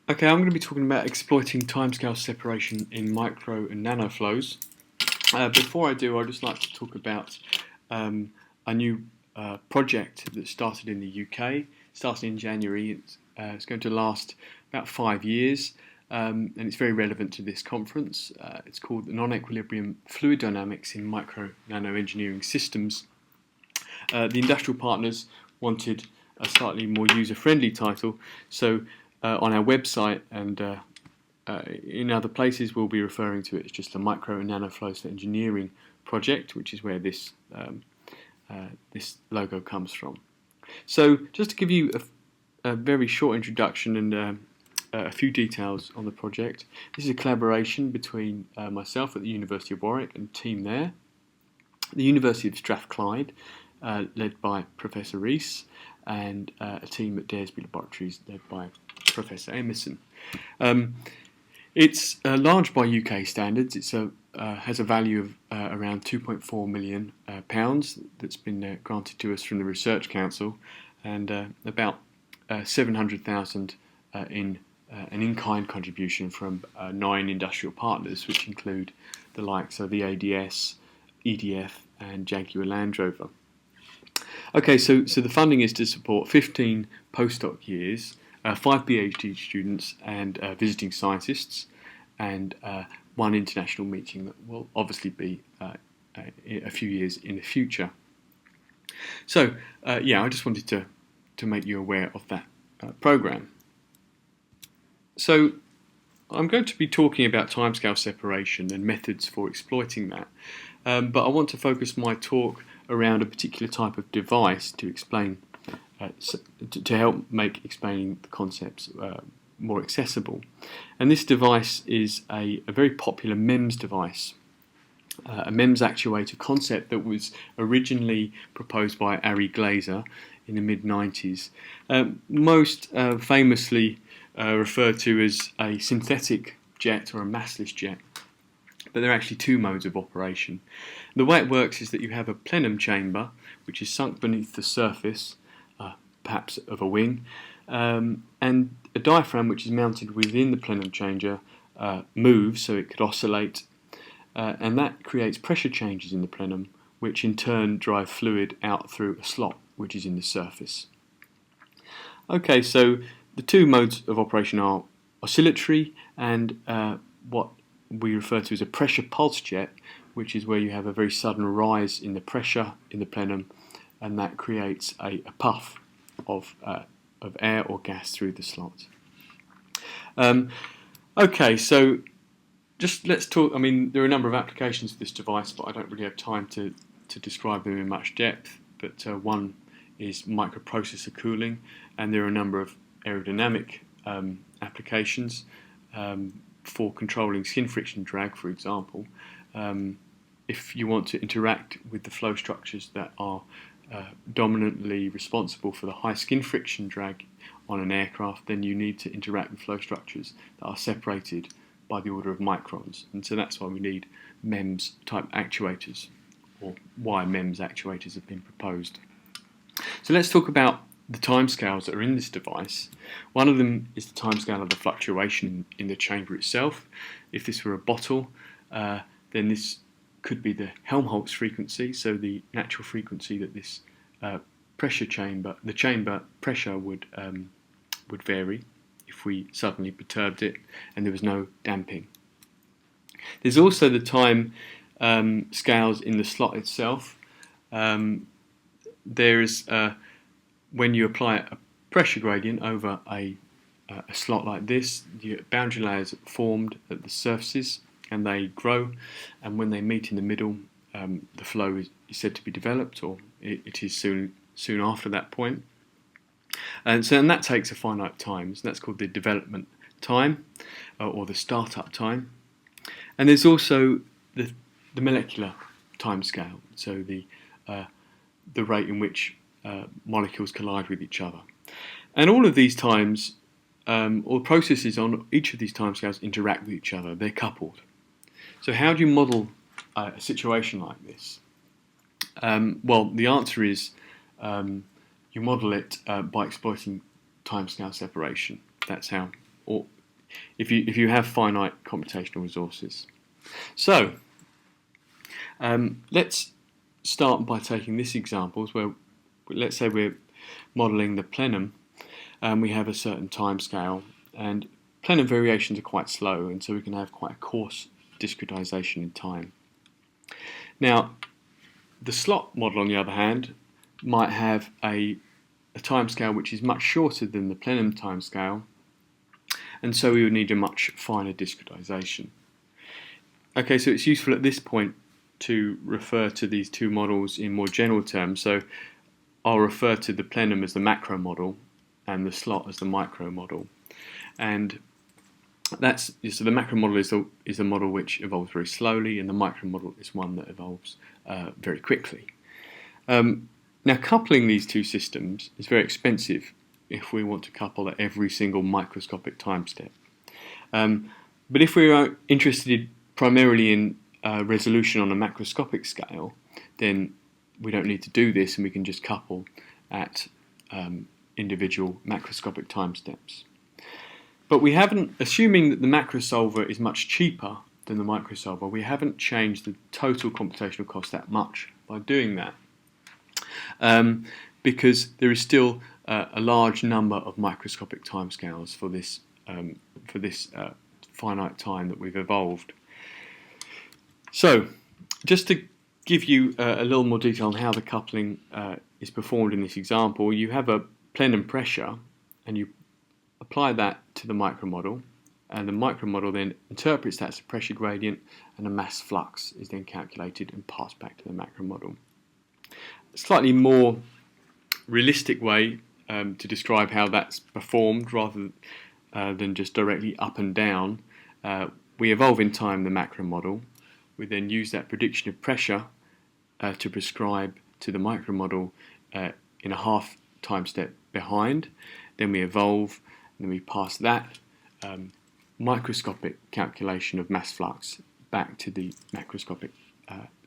Okay, I'm going to be talking about exploiting timescale separation in micro and nano flows. Before I do, I'd just like to talk about a new project that started in the UK, started in January. It's going to last about 5 years, and it's very relevant to this conference. It's called the Non-Equilibrium Fluid Dynamics in Micro Nano Engineering Systems. The industrial partners wanted a slightly more user-friendly title, so on our website and in other places we'll be referring to it as just the Micro and Nano Flows for Engineering project, which is where this this logo comes from. So just to give you a very short introduction and a few details on the project, this is a collaboration between myself at the University of Warwick and team there, the University of Strathclyde, led by Professor Reese, and a team at Daresby Laboratories led by Professor Emerson. It's large by UK standards. It has a value of around £2.4 million that's been granted to us from the Research Council, and about 700,000 in an in-kind contribution from 9 industrial partners, which include the likes of the ADS, EDF, and Jaguar Land Rover. Okay, so the funding is to support 15 postdoc years, 5 PhD students and visiting scientists, and 1 international meeting that will obviously be a few years in the future. So, yeah, I just wanted to make you aware of that program. So, I'm going to be talking about timescale separation and methods for exploiting that, but I want to focus my talk around a particular type of device to explain, to help make explaining the concepts more accessible. And this device is a very popular MEMS device, a MEMS actuator concept that was originally proposed by Ari Glaser in the mid-90s, most famously referred to as a synthetic jet or a massless jet. But there are actually 2 modes of operation. The way it works is that you have a plenum chamber, which is sunk beneath the surface, perhaps of a wing, and a diaphragm which is mounted within the plenum chamber moves so it could oscillate, and that creates pressure changes in the plenum, which in turn drive fluid out through a slot which is in the surface. Okay, so the 2 modes of operation are oscillatory and what we refer to as a pressure pulse jet, which is where you have a very sudden rise in the pressure in the plenum, and that creates a puff of air or gas through the slot. Okay, so just let's talk. I mean, there are a number of applications of this device, but I don't really have time to describe them in much depth. But one is microprocessor cooling, and there are a number of aerodynamic applications for controlling skin friction drag, for example. If you want to interact with the flow structures that are dominantly responsible for the high skin friction drag on an aircraft, then you need to interact with flow structures that are separated by the order of microns. And so that's why we need MEMS type actuators, or why MEMS actuators have been proposed. So let's talk about the timescales that are in this device. One of them is the timescale of the fluctuation in the chamber itself. If this were a bottle, then this could be the Helmholtz frequency, so the natural frequency that this the chamber pressure would vary if we suddenly perturbed it and there was no damping. There's also the time scales in the slot itself. There's when you apply a pressure gradient over a slot like this, the boundary layers are formed at the surfaces and they grow, and when they meet in the middle, the flow is said to be developed, or it is soon after that point. And that takes a finite time, so that's called the development time, or the startup time. And there's also the molecular time scale, so the rate in which molecules collide with each other. And all of these times, or processes on each of these timescales interact with each other, they're coupled. So how do you model a situation like this? Well, the answer is you model it by exploiting timescale separation. That's how or if you have finite computational resources. So let's start by taking this example where, let's say we're modelling the plenum, and we have a certain time scale, and plenum variations are quite slow, and so we can have quite a coarse discretization in time. Now, the slot model, on the other hand, might have a timescale which is much shorter than the plenum timescale, and so we would need a much finer discretization. Okay, so it's useful at this point to refer to these two models in more general terms. So I'll refer to the plenum as the macro model and the slot as the micro model. And so the macro model is a model which evolves very slowly, and the micro model is one that evolves very quickly. Now, coupling these two systems is very expensive if we want to couple at every single microscopic time step. But if we are interested primarily in resolution on a macroscopic scale, then we don't need to do this, and we can just couple at individual macroscopic time steps. But we haven't, assuming that the macro solver is much cheaper than the micro solver, we haven't changed the total computational cost that much by doing that, because there is still a large number of microscopic timescales for this finite time that we've evolved. So, just to give you a little more detail on how the coupling is performed in this example, you have a plenum pressure, and you apply that to the micro model, and the micro model then interprets that as a pressure gradient, and a mass flux is then calculated and passed back to the macro model. A slightly more realistic way to describe how that's performed, rather than just directly up and down, we evolve in time the macro model. We then use that prediction of pressure to prescribe to the micro model in a half time step behind. Then we evolve, and then we pass that microscopic calculation of mass flux back to the macroscopic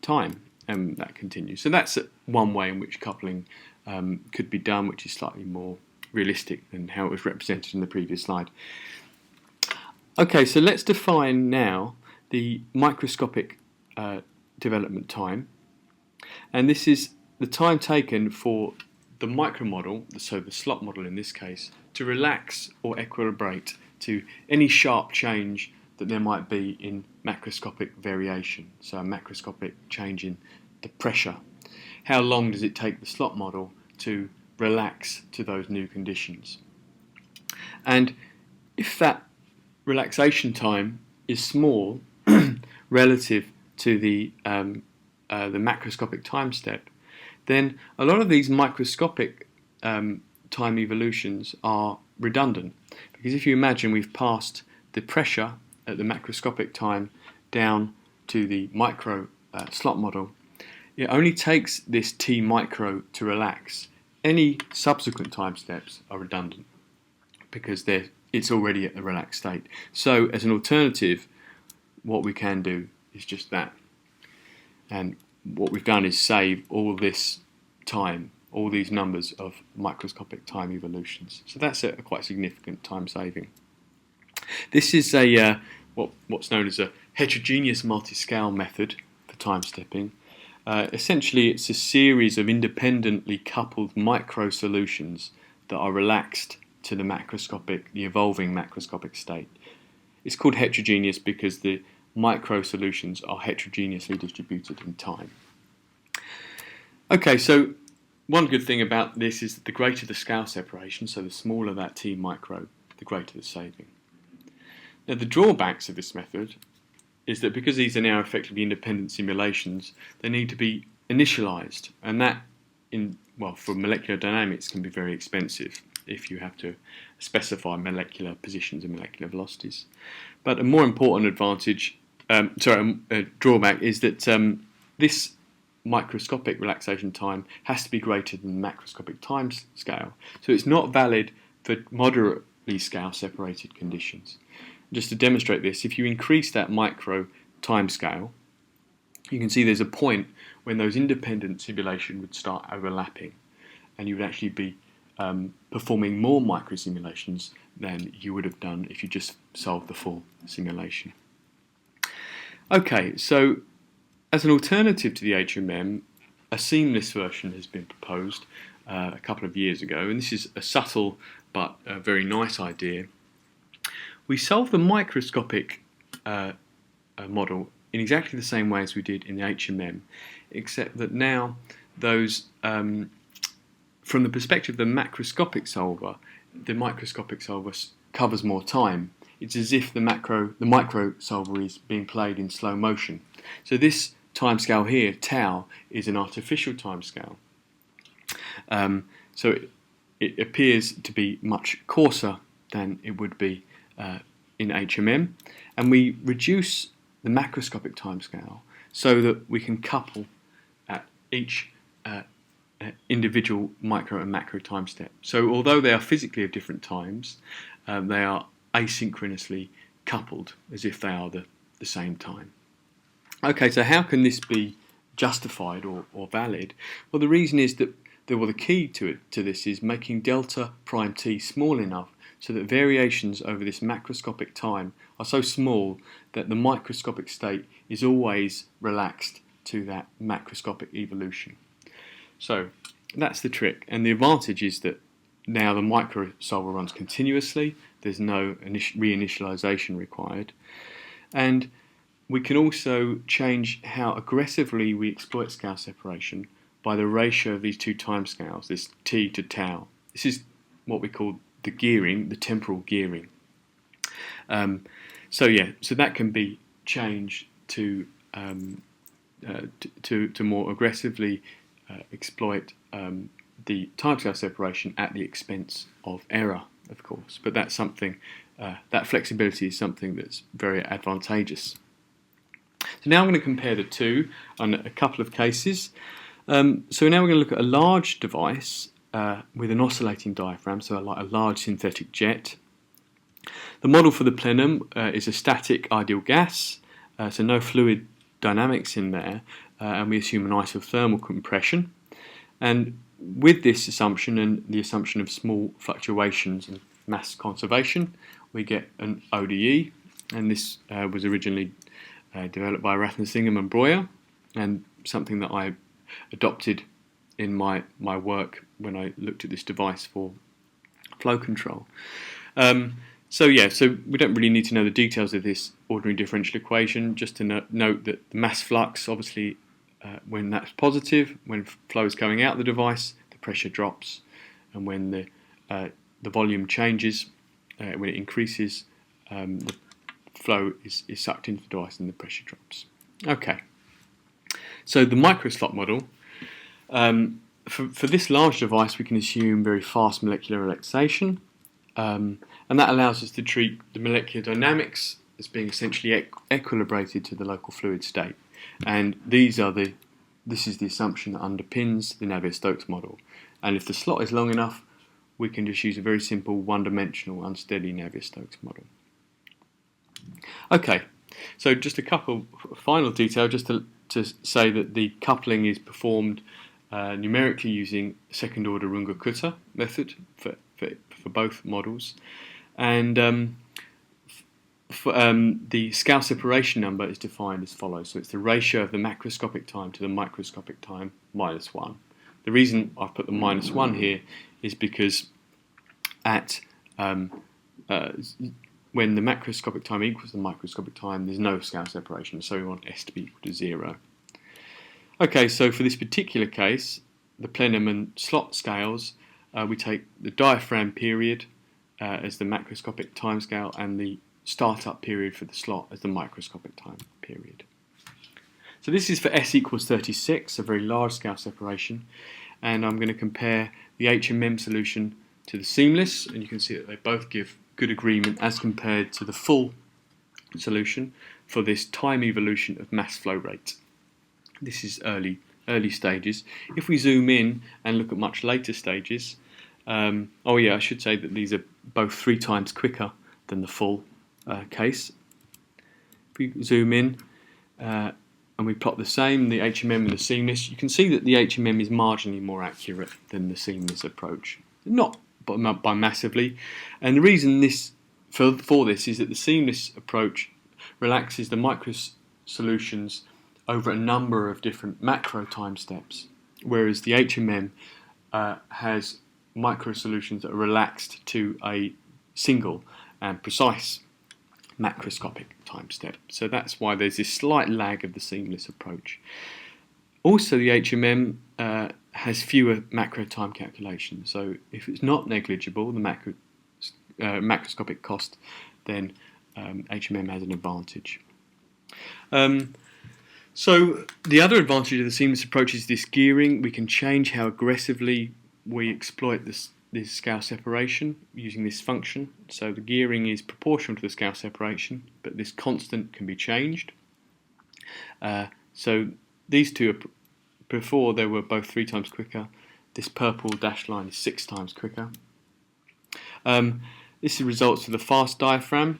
time, and that continues. So that's one way in which coupling could be done, which is slightly more realistic than how it was represented in the previous slide. Okay, so let's define now the microscopic development time, and this is the time taken for the micro model, so the slot model in this case, to relax or equilibrate to any sharp change that there might be in macroscopic variation, so a macroscopic change in the pressure. How long does it take the slot model to relax to those new conditions? And if that relaxation time is small relative to the macroscopic time step, then a lot of these microscopic time evolutions are redundant. Because if you imagine we've passed the pressure at the macroscopic time down to the micro slot model, it only takes this T micro to relax. Any subsequent time steps are redundant because it's already at the relaxed state. So as an alternative, what we can do is just that. And what we've done is save all this time, all these numbers of microscopic time evolutions. So that's a quite significant time saving. This is what's known as a heterogeneous multi-scale method for time stepping. Essentially, it's a series of independently coupled micro solutions that are relaxed to the evolving macroscopic state. It's called heterogeneous because the micro solutions are heterogeneously distributed in time. Okay, so one good thing about this is that the greater the scale separation, so the smaller that T micro, the greater the saving. Now, the drawbacks of this method is that because these are now effectively independent simulations, they need to be initialized, and that, for molecular dynamics, can be very expensive if you have to specify molecular positions and molecular velocities. But a more important drawback is that this microscopic relaxation time has to be greater than the macroscopic time scale. So it's not valid for moderately scale separated conditions. Just to demonstrate this, if you increase that micro time scale, you can see there's a point when those independent simulations would start overlapping, and you would actually be performing more micro-simulations than you would have done if you just solved the full simulation. Okay, so as an alternative to the HMM, a seamless version has been proposed a couple of years ago, and this is a subtle but a very nice idea. We solve the microscopic model in exactly the same way as we did in the HMM, except that now those, from the perspective of the macroscopic solver, the microscopic solver covers more time. It's as if the micro solver is being played in slow motion. So this timescale here, tau, is an artificial timescale. So it appears to be much coarser than it would be in HMM, and we reduce the macroscopic timescale so that we can couple at each individual micro and macro time step. So although they are physically of different times, they are asynchronously coupled as if they are the same time. Okay, so how can this be justified or valid? Well, the reason is that the key to this is making delta prime t small enough so that variations over this macroscopic time are so small that the microscopic state is always relaxed to that macroscopic evolution. So that's the trick, and the advantage is that now the micro solver runs continuously, there's no reinitialization required, and we can also change how aggressively we exploit scale separation by the ratio of these two timescales, this t to tau. This is what we call the gearing, the temporal gearing. So that can be changed to more aggressively exploit the timescale separation at the expense of error, of course. But that's something, that flexibility is something that's very advantageous. So now I'm going to compare the two on a couple of cases. So now we're going to look at a large device with an oscillating diaphragm, so like a large synthetic jet. The model for the plenum is a static ideal gas, so no fluid dynamics in there, and we assume an isothermal compression. And with this assumption and the assumption of small fluctuations and mass conservation, we get an ODE, and this was originally developed by Rathnasingam and Breuer, and something that I adopted in my work when I looked at this device for flow control. So we don't really need to know the details of this ordinary differential equation, just to note that the mass flux, obviously, when that's positive, when flow is coming out of the device, the pressure drops, and when the volume changes, when it increases, the flow is sucked into the device and the pressure drops. Okay, so the microslot model, for this large device we can assume very fast molecular relaxation, and that allows us to treat the molecular dynamics as being essentially equilibrated to the local fluid state. And this is the assumption that underpins the Navier-Stokes model. And if the slot is long enough, we can just use a very simple one-dimensional unsteady Navier-Stokes model. Okay, so just a couple final detail, just to say that the coupling is performed numerically using second-order Runge-Kutta method for both models, and the scale separation number is defined as follows. So it's the ratio of the macroscopic time to the microscopic time minus 1. The reason I've put the minus 1 here is because at when the macroscopic time equals the microscopic time, there's no scale separation, so we want S to be equal to 0. Okay, so for this particular case, the plenum and slot scales, we take the diaphragm period as the macroscopic time scale and the startup period for the slot as the microscopic time period. So this is for S equals 36, a very large scale separation, and I'm going to compare the HMM solution to the seamless, and you can see that they both give good agreement as compared to the full solution for this time evolution of mass flow rate. This is early stages. If we zoom in and look at much later stages, I should say that these are both 3 times quicker than the full case. If we zoom in and we plot the same, the HMM and the seamless, you can see that the HMM is marginally more accurate than the seamless approach. not by massively. And the reason for this is that the seamless approach relaxes the micro solutions over a number of different macro time steps, whereas the HMM has micro solutions that are relaxed to a single and precise macroscopic time step. So that's why there's this slight lag of the seamless approach. Also, the HMM has fewer macro time calculations. So if it's not negligible, the macroscopic cost, then HMM has an advantage. So the other advantage of the seamless approach is this gearing. We can change how aggressively we exploit this scale separation using this function. So the gearing is proportional to the scale separation, but this constant can be changed. So these two, before they were both 3 times quicker. This purple dashed line is 6 times quicker. This results in the fast diaphragm.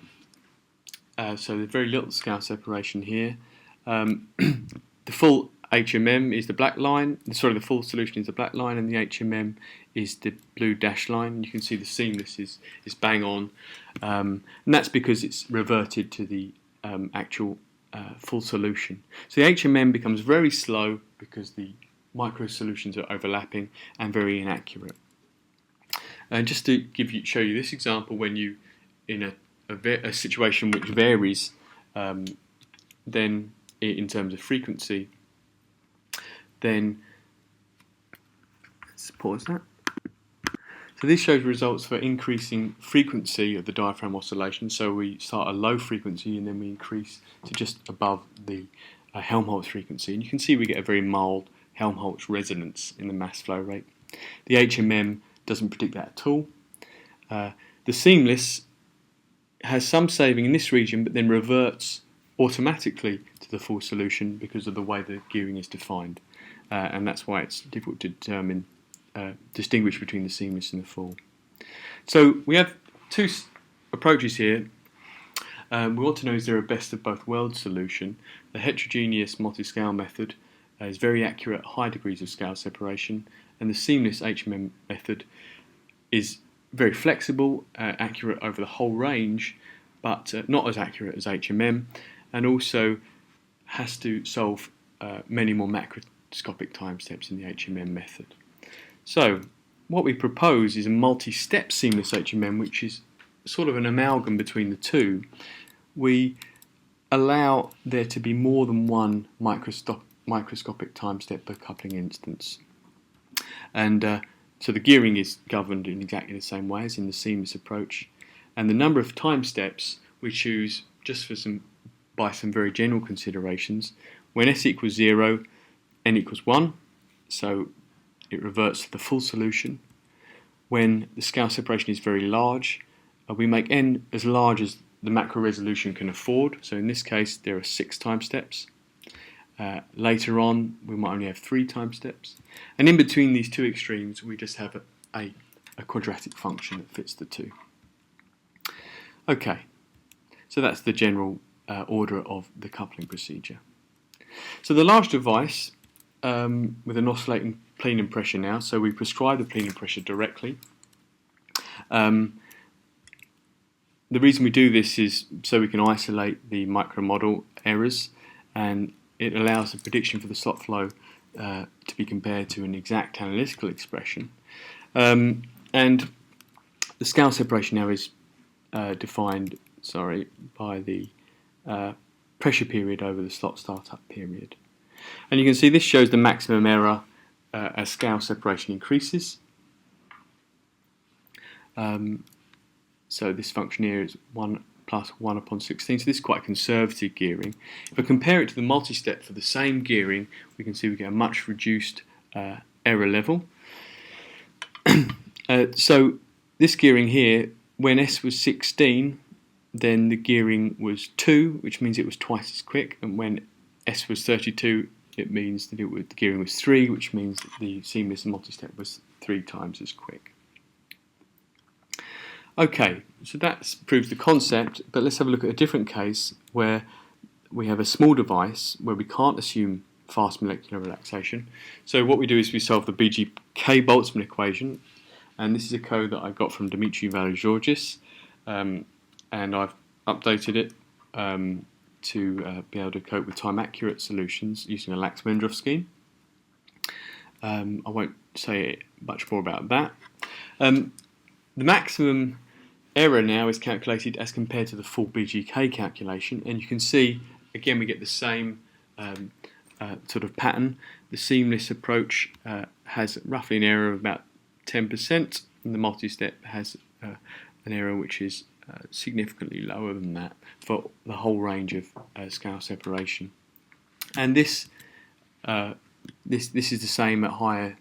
So there's very little scale separation here. The full HMM is the black line. Sorry, the full solution is the black line, and the HMM is the blue dash line. You can see the seamless is bang on, and that's because it's reverted to the actual full solution. So the HMM becomes very slow because the micro solutions are overlapping and very inaccurate. And just to show you this example, when you in a situation which varies, then in terms of frequency, then let's pause that. So this shows results for increasing frequency of the diaphragm oscillation. So we start at a low frequency and then we increase to just above the Helmholtz frequency. And you can see we get a very mild Helmholtz resonance in the mass flow rate. The HMM doesn't predict that at all. The seamless has some saving in this region, but then reverts automatically to the full solution because of the way the gearing is defined. And that's why it's difficult to distinguish between the seamless and the full. So we have two approaches here. We want to know, is there a best of both worlds solution? The heterogeneous multi-scale method is very accurate at high degrees of scale separation, and the seamless HMM method is very flexible, accurate over the whole range, but not as accurate as HMM, and also has to solve many more macroscopic time steps in the HMM method. So what we propose is a multi-step seamless HMM, which is sort of an amalgam between the two. We allow there to be more than one microscopic time step per coupling instance. And so the gearing is governed in exactly the same way as in the seamless approach. And the number of time steps we choose just by some very general considerations. When S equals 0, N equals 1, so it reverts to the full solution. When the scale separation is very large, we make N as large as the macro resolution can afford. So in this case, there are 6 time steps. Later on, we might only have 3 time steps. And in between these two extremes, we just have a quadratic function that fits the two. Okay, so that's the general order of the coupling procedure. So the large device with an oscillating plenum pressure now, so we prescribe the plenum pressure directly. The reason we do this is so we can isolate the micromodel errors, and it allows the prediction for the slot flow to be compared to an exact analytical expression. And the scale separation now is defined by the pressure period over the slot startup period. And you can see this shows the maximum error as scale separation increases. So this function here is 1 plus 1 upon 16, so this is quite conservative gearing. If I compare it to the multi-step for the same gearing, we can see we get a much reduced error level. So this gearing here, when S was 16, then the gearing was 2, which means it was twice as quick, and when S was 32, it means that the gearing was 3, which means that the seamless multi-step was 3 times as quick. Okay, so that proves the concept, but let's have a look at a different case where we have a small device where we can't assume fast molecular relaxation. So what we do is we solve the BGK-Boltzmann equation, and this is a code that I got from Dimitri Valgeorgis, and I've updated it to be able to cope with time-accurate solutions using a Lax-Mendroff scheme. I won't say much more about that. The maximum error now is calculated as compared to the full BGK calculation, and you can see again we get the same sort of pattern. The seamless approach has roughly an error of about 10%, and the multi-step has an error which is significantly lower than that for the whole range of scale separation. And this is the same at higher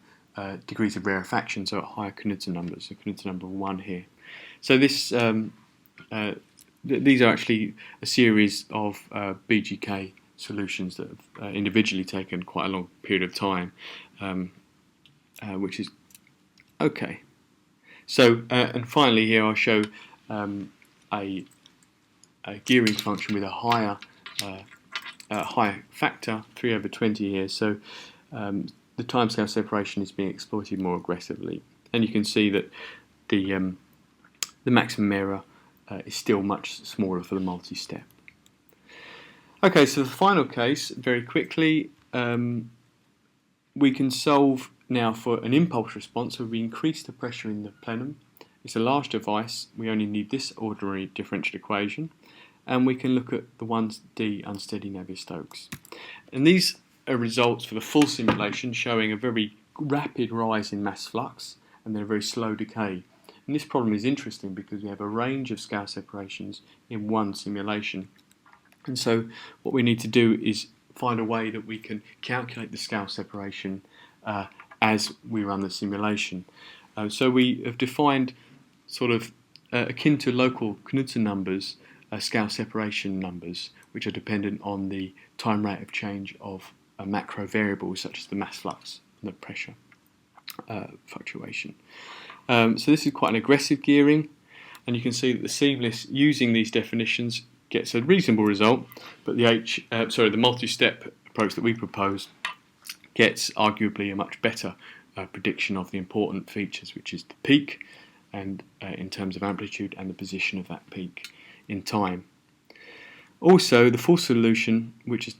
degrees of rarefaction, so at higher Knudsen numbers, so Knudsen number 1 here. So this these are actually a series of BGK solutions that have individually taken quite a long period of time, which is okay. So and finally here I'll show a gearing function with a higher factor, 3/20 here. So the timescale separation is being exploited more aggressively, and you can see that the maximum error is still much smaller for the multi-step. Okay, so the final case, very quickly, we can solve now for an impulse response. So we increase the pressure in the plenum. It's a large device. We only need this ordinary differential equation, and we can look at the 1D unsteady Navier-Stokes. And these are results for the full simulation showing a very rapid rise in mass flux and then a very slow decay. And this problem is interesting because we have a range of scale separations in one simulation. And so what we need to do is find a way that we can calculate the scale separation as we run the simulation. So we have defined sort of akin to local Knudsen numbers, scale separation numbers, which are dependent on the time rate of change of macro variables such as the mass flux and the pressure fluctuation. So this is quite an aggressive gearing, and you can see that the seamless using these definitions gets a reasonable result, but the multi-step approach that we propose gets arguably a much better prediction of the important features, which is the peak, and in terms of amplitude and the position of that peak in time. Also, the full solution, which is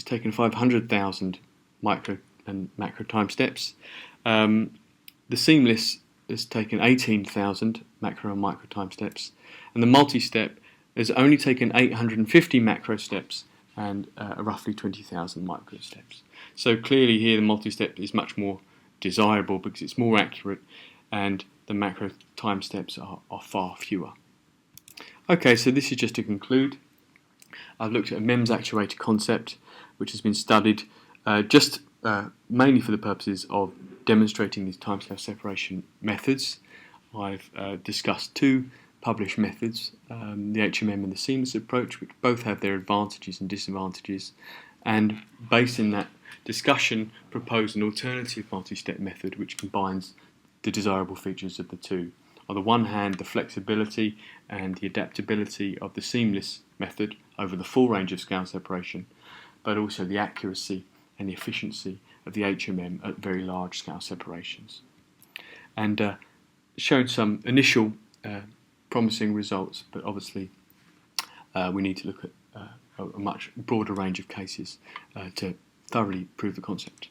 taken 500,000 micro and macro time steps, the seamless has taken 18,000 macro and micro time steps, and the multi-step has only taken 850 macro steps and roughly 20,000 micro steps. So clearly here the multi-step is much more desirable because it's more accurate and the macro time steps are far fewer. Okay, so this is just to conclude. I've looked at a MEMS actuator concept which has been studied mainly for the purposes of demonstrating these timescale separation methods. I've discussed two published methods, the HMM and the seamless approach, which both have their advantages and disadvantages, and based in that discussion proposed an alternative multi-step method which combines the desirable features of the two. On the one hand, the flexibility and the adaptability of the seamless method over the full range of scale separation, but also the accuracy and the efficiency of the HMM at very large scale separations. And shown some initial promising results, but obviously we need to look at a much broader range of cases to thoroughly prove the concept.